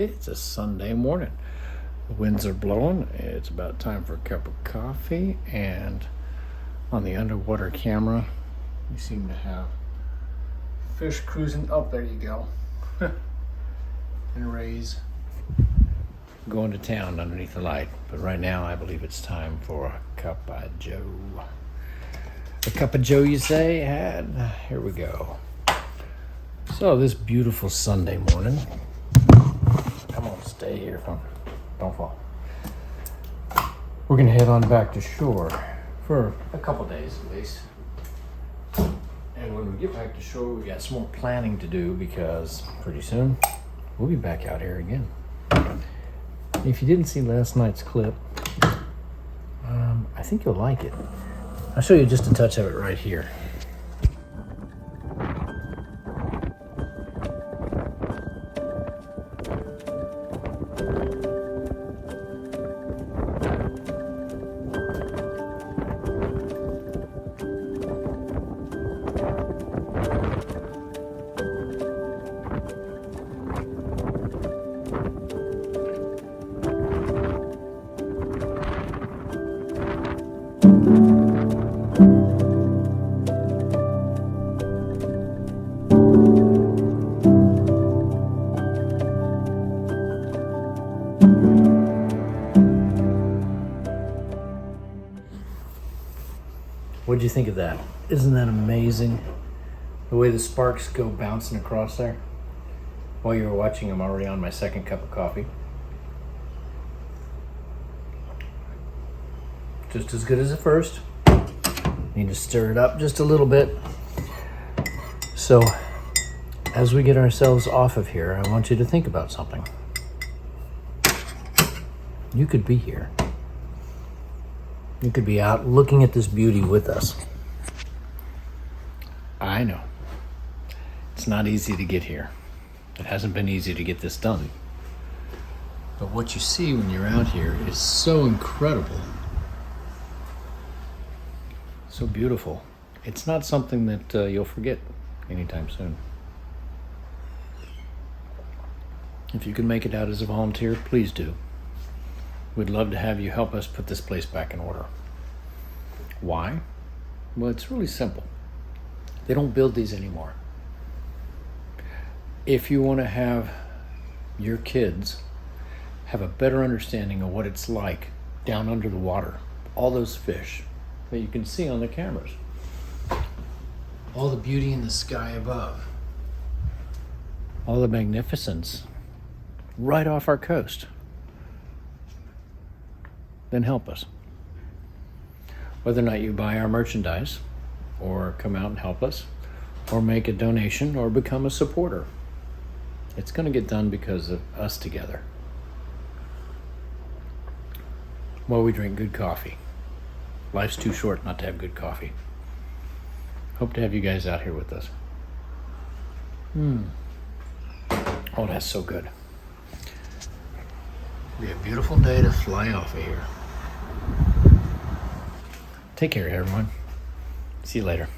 It's a Sunday morning. The winds are blowing. It's about time for a cup of coffee, and on the underwater camera, we seem to have fish cruising. Oh, there you go. And rays going to town underneath the light. But right now, I believe it's time for a cup of joe. A cup of joe, you say? And here we go. So this beautiful Sunday morning. Come on, stay here, don't fall. We're gonna head on back to shore for a couple days at least. And when we get back to shore, we got some more planning to do because pretty soon we'll be back out here again. If you didn't see last night's clip, I think you'll like it. I'll show you just a touch of it right here. What'd you think of that? Isn't that amazing? The way the sparks go bouncing across there. While you were watching, I'm already on my second cup of coffee. Just as good as the first. Need to stir it up just a little bit. So, as we get ourselves off of here, I want you to think about something. You could be here. You could be out looking at this beauty with us. I know. It's not easy to get here. It hasn't been easy to get this done. But what you see when you're out here is so incredible. So beautiful. It's not something that you'll forget anytime soon. If you can make it out as a volunteer, please do. We'd love to have you help us put this place back in order. Why? Well, it's really simple. They don't build these anymore. If you want to have your kids have a better understanding of what it's like down under the water, all those fish that you can see on the cameras, all the beauty in the sky above, all the magnificence right off our coast, then help us. Whether or not you buy our merchandise, or come out and help us, or make a donation, or become a supporter, it's going to get done because of us together. While we drink good coffee. Life's too short not to have good coffee. Hope to have you guys out here with us. Oh, that's so good. It'll be a beautiful day to fly off of here. Take care, everyone. See you later.